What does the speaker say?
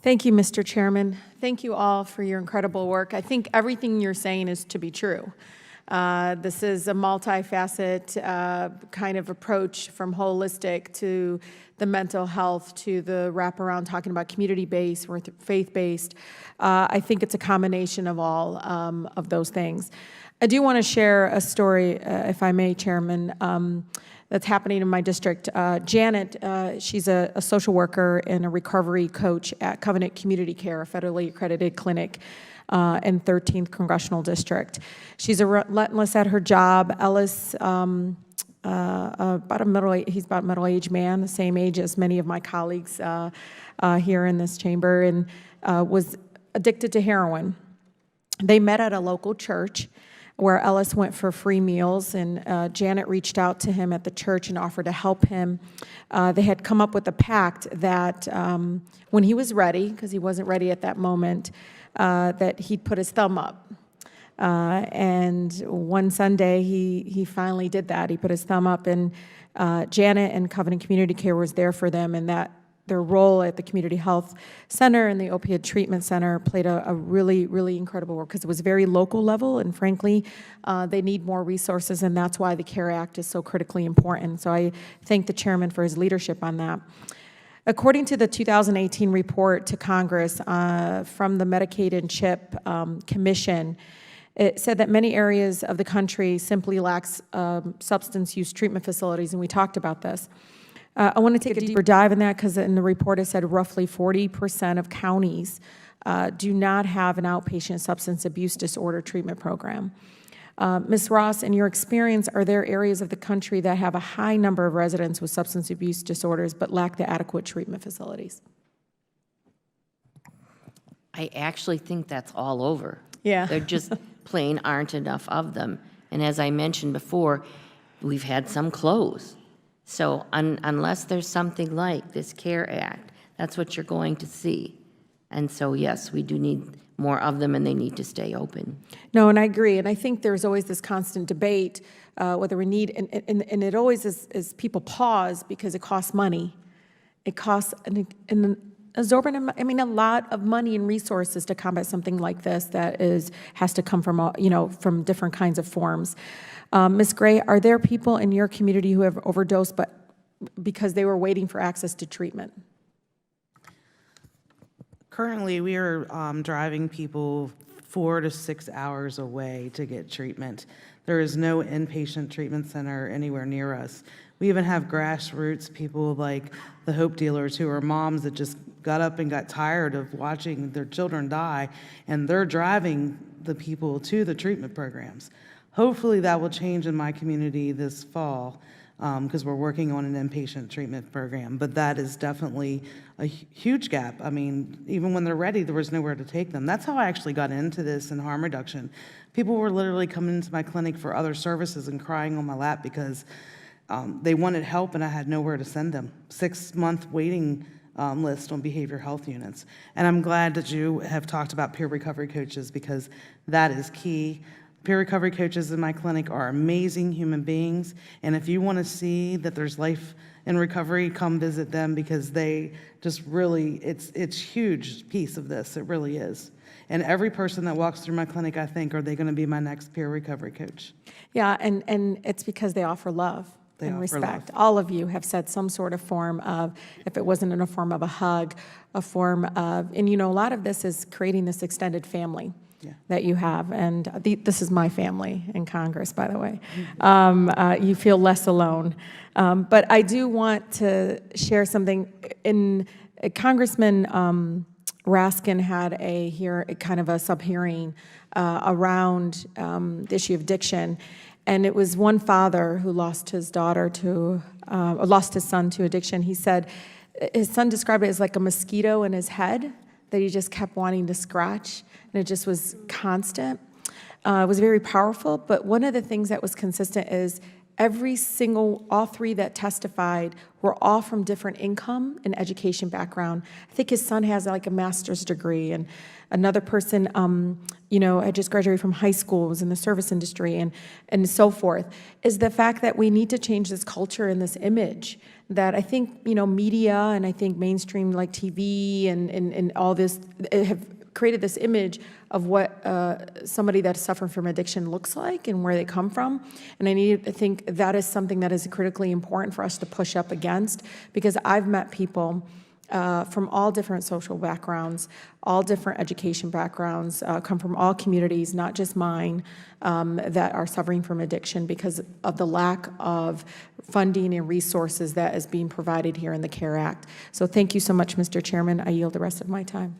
Thank you, Mr. Chairman. Thank you all for your incredible work. I think everything you're saying is to be true. This is a multifaceted kind of approach, from holistic to the mental health to the wraparound talking about community-based or faith-based. I think it's a combination of all of those things. I do want to share a story, if I may, Chairman, that's happening in my district. Janet, she's a social worker and a recovery coach at Covenant Community Care, a federally accredited clinic in 13th Congressional District. She's relentless at her job. Ellis, he's about a middle-aged man, the same age as many of my colleagues here in this chamber, and was addicted to heroin. They met at a local church where Ellis went for free meals, and Janet reached out to him at the church and offered to help him. They had come up with a pact that when he was ready, because he wasn't ready at that moment, that he'd put his thumb up. And one Sunday, he finally did that. He put his thumb up, and Janet and Covenant Community Care was there for them, and that their role at the Community Health Center and the Opioid Treatment Center played a really, really incredible role, because it was very local level, and frankly, they need more resources, and that's why the CARE Act is so critically important. So I thank the chairman for his leadership on that. According to the 2018 report to Congress from the Medicaid and CHIP Commission, it said that many areas of the country simply lacks substance use treatment facilities, and we talked about this. I want to take a deeper dive in that, because in the report it said roughly 40% of counties do not have an outpatient substance abuse disorder treatment program. Ms. Ross, in your experience, are there areas of the country that have a high number of residents with substance abuse disorders but lack the adequate treatment facilities? I actually think that's all over. Yeah. There just plain aren't enough of them. And as I mentioned before, we've had some close. So unless there's something like this CARE Act, that's what you're going to see. And so, yes, we do need more of them, and they need to stay open. No, and I agree. And I think there's always this constant debate whether we need, and it always is people pause because it costs money. It costs an exorbitant, a lot of money and resources to combat something like this that has to come from, from different kinds of forms. Ms. Gray, are there people in your community who have overdosed because they were waiting for access to treatment? Currently, we are driving people 4 to 6 hours away to get treatment. There is no inpatient treatment center anywhere near us. We even have grassroots people like the Hope Dealers, who are moms that just got up and got tired of watching their children die, and they're driving the people to the treatment programs. Hopefully that will change in my community this fall, because we're working on an inpatient treatment program, but that is definitely a huge gap. I mean, even when they're ready, there was nowhere to take them. That's how I actually got into this in harm reduction. People were literally coming into my clinic for other services and crying on my lap because they wanted help and I had nowhere to send them. 6-month waiting list on behavioral health units. And I'm glad that you have talked about peer recovery coaches, because that is key. Peer recovery coaches in my clinic are amazing human beings, and if you want to see that there's life in recovery, come visit them, because they just really, it's huge piece of this, it really is. And every person that walks through my clinic, I think, are they going to be my next peer recovery coach? Yeah, and it's because they offer love and respect. Love. All of you have said some sort of form of, if it wasn't in a form of a hug, a form of, and a lot of this is creating this extended family. Yeah. That you have, and this is my family in Congress, by the way. You feel less alone. But I do want to share something. Congressman Raskin had kind of a sub-hearing around the issue of addiction, and it was one father who lost his son to addiction. He said his son described it as like a mosquito in his head that he just kept wanting to scratch, and it just was constant. It was very powerful, but one of the things that was consistent is all three that testified were all from different income and education background. I think his son has like a master's degree, and another person, had just graduated from high school, was in the service industry, and so forth, is the fact that we need to change this culture and this image that I think, media and I think mainstream like TV and all this have created this image of what somebody that's suffering from addiction looks like and where they come from. And I think that is something that is critically important for us to push up against, because I've met people from all different social backgrounds, all different education backgrounds, come from all communities, not just mine, that are suffering from addiction because of the lack of funding and resources that is being provided here in the CARE Act. So thank you so much, Mr. Chairman. I yield the rest of my time.